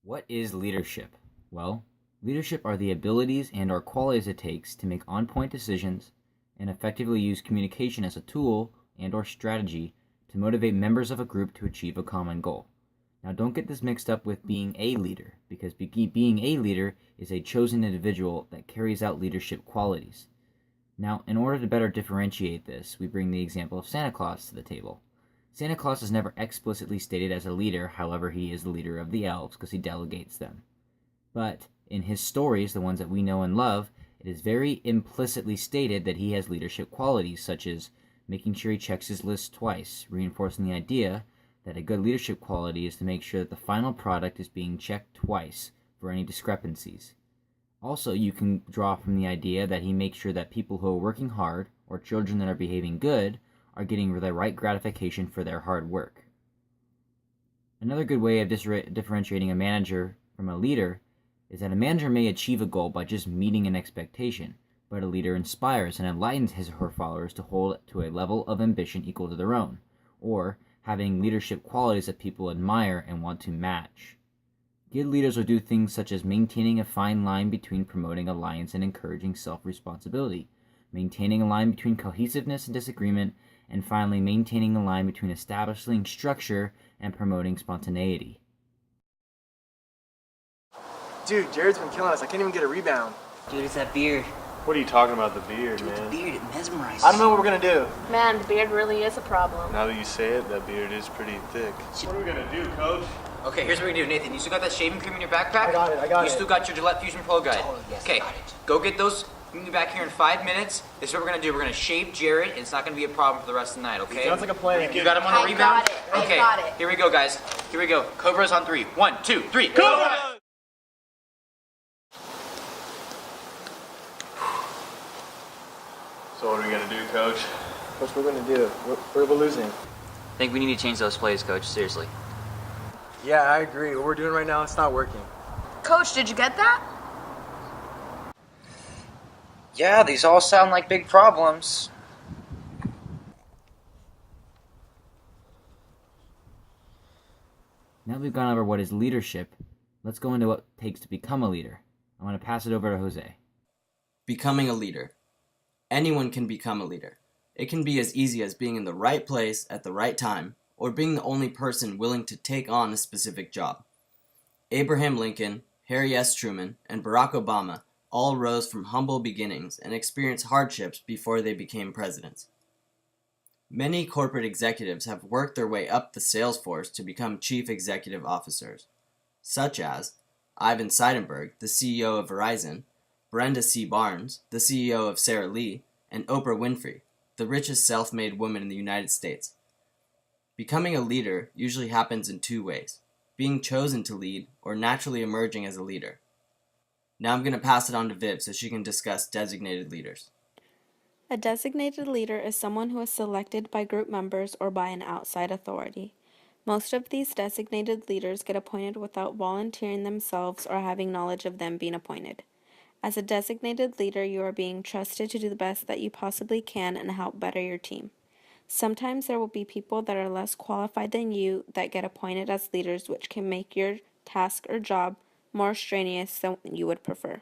What is leadership? Well, leadership are the abilities and/or qualities it takes to make on-point decisions and effectively use communication as a tool and/or strategy to motivate members of a group to achieve a common goal. Now, don't get this mixed up with being a leader, because being a leader is a chosen individual that carries out leadership qualities. Now, in order to better differentiate this, we bring the example of Santa Claus to the table. Santa Claus is never explicitly stated as a leader, however, he is the leader of the elves because he delegates them. But in his stories, the ones that we know and love, it is very implicitly stated that he has leadership qualities, such as making sure he checks his list twice, reinforcing the idea that a good leadership quality is to make sure that the final product is being checked twice for any discrepancies. Also, you can draw from the idea that he makes sure that people who are working hard, or children that are behaving good, are getting the right gratification for their hard work. Another good way of differentiating a manager from a leader is that a manager may achieve a goal by just meeting an expectation, but a leader inspires and enlightens his or her followers to hold to a level of ambition equal to their own, or having leadership qualities that people admire and want to match. Good leaders will do things such as maintaining a fine line between promoting alliance and encouraging self-responsibility, maintaining a line between cohesiveness and disagreement, and finally maintaining the line between establishing structure and promoting spontaneity. Dude, Jared's been killing us. I can't even get a rebound. Dude, it's that beard. What are you talking about, the beard, Dude, man? the beard, it mesmerizes. I don't know what we're gonna do. Man, the beard really is a problem. Now that you say it, that beard is pretty thick. What are we gonna do, Coach? Okay, here's what we do, Nathan. You still got that shaving cream in your backpack? I got it. You still got your Gillette Fusion Pro Guide. Oh, yes, Okay, I got it. go get those. We'll be back here in 5 minutes. This is what we're gonna do. We're gonna shave Jared, and it's not gonna be a problem for the rest of the night, okay? Sounds like a plan. You got him on a I rebound? got it. I Okay, got it. here we go, guys. Here we go. Cobra's on 3. 1, 2, 3. Cobra! So what are we gonna do, Coach? What's we're gonna do? We're losing. I think we need to change those plays, Coach. Seriously. Yeah, I agree. What we're doing right now, it's not working. Coach, did you get that? Yeah, these all sound like big problems. Now that we've gone over what is leadership, let's go into what it takes to become a leader. I want to pass it over to Jose. Becoming a leader. Anyone can become a leader. It can be as easy as being in the right place at the right time, or being the only person willing to take on a specific job. Abraham Lincoln, Harry S. Truman, and Barack Obama all rose from humble beginnings and experienced hardships before they became presidents. Many corporate executives have worked their way up the sales force to become chief executive officers, such as Ivan Seidenberg, the CEO of Verizon, Brenda C. Barnes, the CEO of Sara Lee, and Oprah Winfrey, the richest self-made woman in the United States. Becoming a leader usually happens in 2 ways: being chosen to lead or naturally emerging as a leader. Now I'm going to pass it on to Viv so she can discuss designated leaders. A designated leader is someone who is selected by group members or by an outside authority. Most of these designated leaders get appointed without volunteering themselves or having knowledge of them being appointed. As a designated leader, you are being trusted to do the best that you possibly can and help better your team. Sometimes there will be people that are less qualified than you that get appointed as leaders, which can make your task or job more strenuous than you would prefer.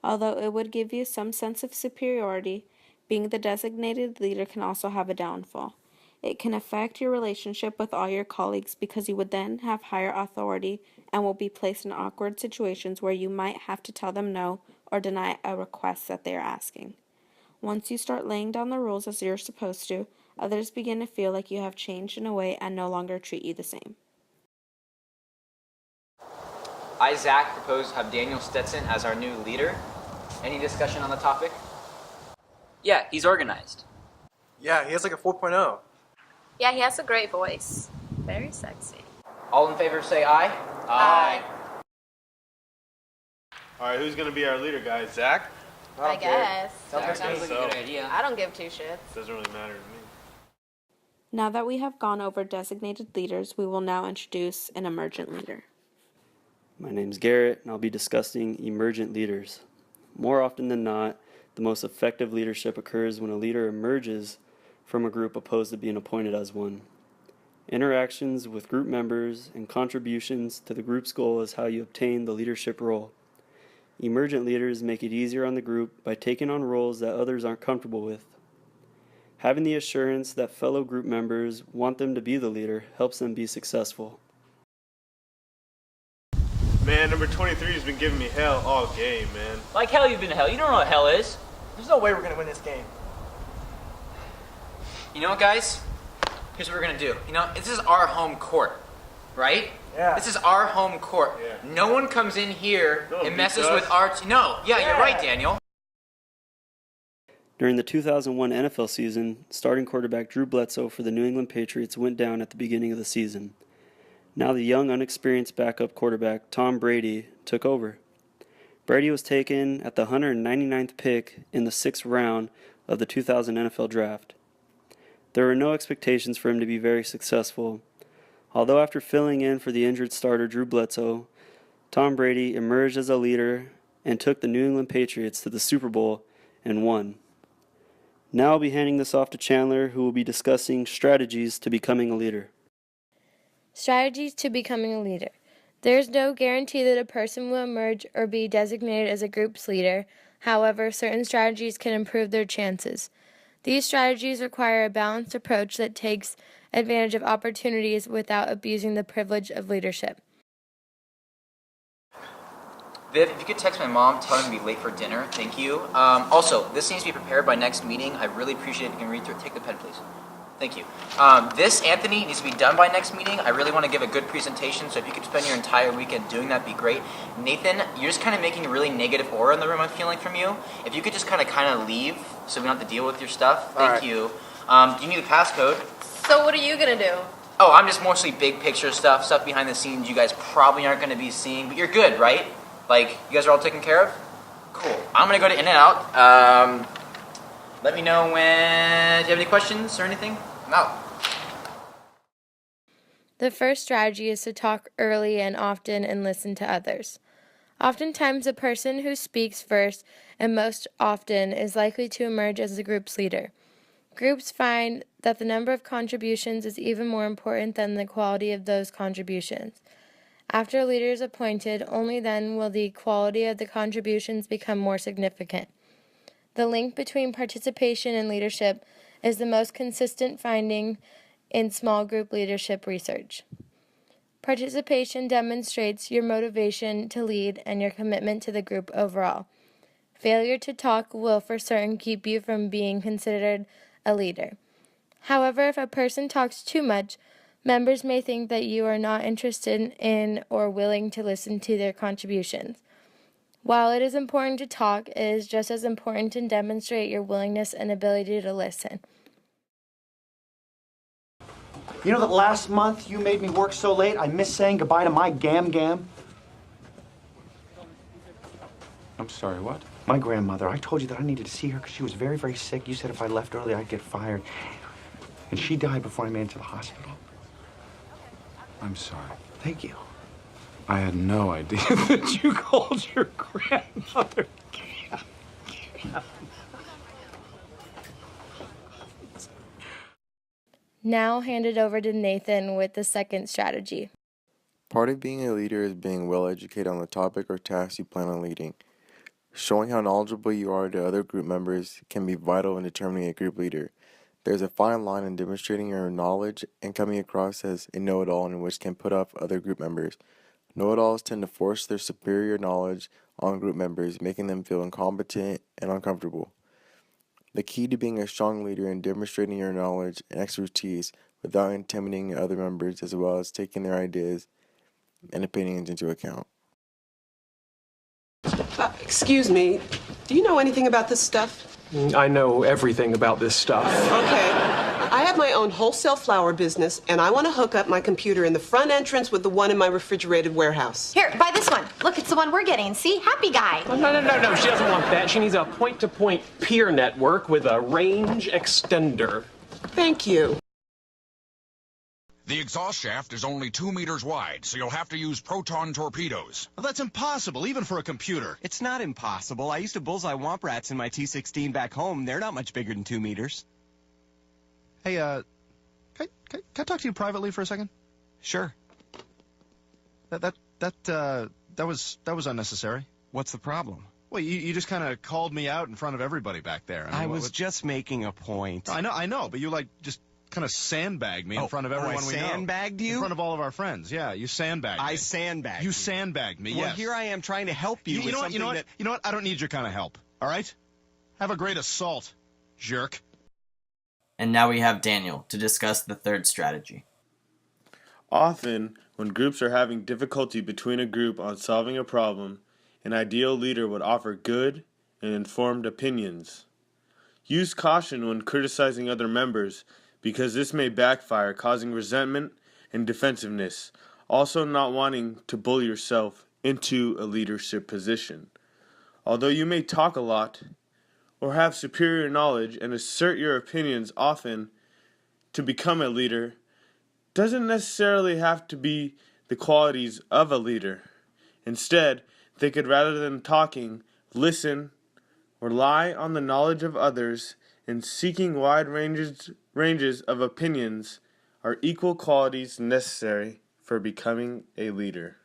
Although it would give you some sense of superiority, being the designated leader can also have a downfall. It can affect your relationship with all your colleagues because you would then have higher authority and will be placed in awkward situations where you might have to tell them no or deny a request that they are asking. Once you start laying down the rules as you're supposed to, others begin to feel like you have changed in a way and no longer treat you the same. Zach proposed to have Daniel Stetson as our new leader. Any discussion on the topic? Yeah, he's organized. Yeah, he has like a 4.0. Yeah, he has a great voice. Very sexy. All in favor say aye. Aye. All right, who's gonna be our leader, guys? Zach? I guess. That sounds like a good So. idea. I don't give 2 shits. Doesn't really matter to me. Now that we have gone over designated leaders, we will now introduce an emergent leader. My name's Garrett, and I'll be discussing emergent leaders. More often than not, the most effective leadership occurs when a leader emerges from a group opposed to being appointed as one. Interactions with group members and contributions to the group's goal is how you obtain the leadership role. Emergent leaders make it easier on the group by taking on roles that others aren't comfortable with. Having the assurance that fellow group members want them to be the leader helps them be successful. Man, number 23 has been giving me hell all game, man. Like hell you've been to hell. You don't know what hell is. There's no way we're gonna win this game. You know what, guys? Here's what we're gonna do. You know, this is our home court, right? Yeah. This is our home court. Yeah. No one comes in here No one and messes beats us. with our... No. Yeah, you're right, Daniel. During the 2001 NFL season, starting quarterback Drew Bledsoe for the New England Patriots went down at the beginning of the season. Now the young, unexperienced backup quarterback Tom Brady took over. Brady was taken at the 199th pick in the 6th round of the 2000 NFL Draft. There were no expectations for him to be very successful. Although after filling in for the injured starter Drew Bledsoe, Tom Brady emerged as a leader and took the New England Patriots to the Super Bowl and won. Now I'll be handing this off to Chandler, who will be discussing strategies to becoming a leader. Strategies to becoming a leader. There is no guarantee that a person will emerge or be designated as a group's leader. However, certain strategies can improve their chances. These strategies require a balanced approach that takes advantage of opportunities without abusing the privilege of leadership. Viv, if you could text my mom, tell her to be late for dinner. Thank you. Also, this needs to be prepared by next meeting. I really appreciate it if you can read through it. Take the pen, please. Thank you. This, Anthony, needs to be done by next meeting. I really want to give a good presentation, so if you could spend your entire weekend doing that, would be great. Nathan, you're just kind of making a really negative aura in the room, I'm feeling from you. If you could just kind of leave so we don't have to deal with your stuff. Thank you. Do you need the passcode? So what are you gonna do? Oh, I'm just mostly big picture stuff behind the scenes you guys probably aren't going to be seeing, but you're good, right? Like, you guys are all taken care of? Cool. I'm going to go to In-N-Out. Let me know when... Do you have any questions or anything? I'm out. The first strategy is to talk early and often and listen to others. Oftentimes, the person who speaks first and most often is likely to emerge as the group's leader. Groups find that the number of contributions is even more important than the quality of those contributions. After a leader is appointed, only then will the quality of the contributions become more significant. The link between participation and leadership is the most consistent finding in small group leadership research. Participation demonstrates your motivation to lead and your commitment to the group overall. Failure to talk will for certain keep you from being considered a leader. However, if a person talks too much, members may think that you are not interested in or willing to listen to their contributions. While it is important to talk, it is just as important to demonstrate your willingness and ability to listen. You know that last month you made me work so late I missed saying goodbye to my gam-gam? I'm sorry, what? My grandmother. I told you that I needed to see her because she was very, very sick. You said if I left early, I'd get fired. And she died before I made it to the hospital. I'm sorry. Thank you. I had no idea that you called your grandmother Gam. Now hand it over to Nathan with the second strategy. Part of being a leader is being well educated on the topic or task you plan on leading. Showing how knowledgeable you are to other group members can be vital in determining a group leader. There's a fine line in demonstrating your knowledge and coming across as a know-it-all in which can put off other group members. Know-it-alls tend to force their superior knowledge on group members, making them feel incompetent and uncomfortable. The key to being a strong leader is demonstrating your knowledge and expertise without intimidating other members, as well as taking their ideas and opinions into account. Excuse me, do you know anything about this stuff? I know everything about this stuff. Okay. I have my own wholesale flower business, and I want to hook up my computer in the front entrance with the one in my refrigerated warehouse. Here, buy this one. Look, it's the one we're getting. See? Happy guy. Oh, no. She doesn't want that. She needs a point-to-point peer network with a range extender. Thank you. The exhaust shaft is only 2 meters wide, so you'll have to use proton torpedoes. Well, that's impossible, even for a computer. It's not impossible. I used to bullseye womp rats in my T-16 back home. They're not much bigger than 2 meters. Hey, can Can I talk to you privately for a second? Sure. That was unnecessary. What's the problem? Well, you just kind of called me out in front of everybody back there. I was just making a point. I know, but you just kind of sandbagged me in front of everyone we know. I sandbagged you? In front of all of our friends. Yeah, you sandbagged me. I sandbagged you. You sandbagged me, well, yes. Here I am trying to help you with something that... You know what? I don't need your kind of help, all right? Have a great assault, jerk. And now we have Daniel to discuss the third strategy. Often, when groups are having difficulty between a group on solving a problem, an ideal leader would offer good and informed opinions. Use caution when criticizing other members, because this may backfire, causing resentment and defensiveness, also not wanting to bully yourself into a leadership position. Although you may talk a lot, or have superior knowledge and assert your opinions often, to become a leader doesn't necessarily have to be the qualities of a leader. Instead, they could, rather than talking, listen, rely on the knowledge of others, and seeking wide ranges of opinions are equal qualities necessary for becoming a leader.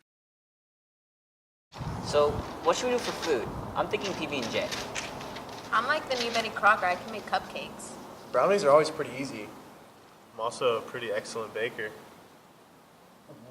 So, what should we do for food? I'm thinking PB&J. I'm like the new Betty Crocker. I can make cupcakes. Brownies are always pretty easy. I'm also a pretty excellent baker.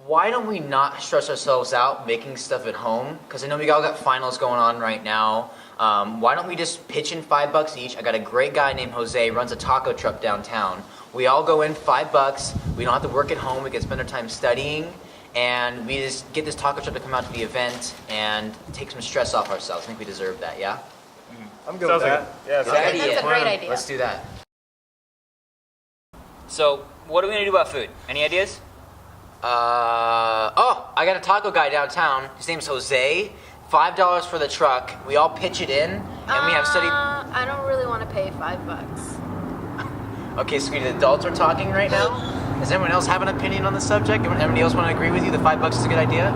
Why don't we not stress ourselves out making stuff at home? Because I know we all got finals going on right now. Why don't we just pitch in $5 each? I got a great guy named Jose, runs a taco truck downtown. We all go in $5. We don't have to work at home. We can spend our time studying. And we just get this taco truck to come out to the event and take some stress off ourselves. I think we deserve that, yeah? I'm good with that. Yeah, That's a great idea. Let's do that. So, what are we going to do about food? Any ideas? I got a taco guy downtown. His name's Jose. $5 for the truck. We all pitch it in, and we have studied. I don't really want to pay $5. Okay, so the adults are talking right now. Does anyone else have an opinion on the subject? Anybody else want to agree with you? The $5 is a good idea.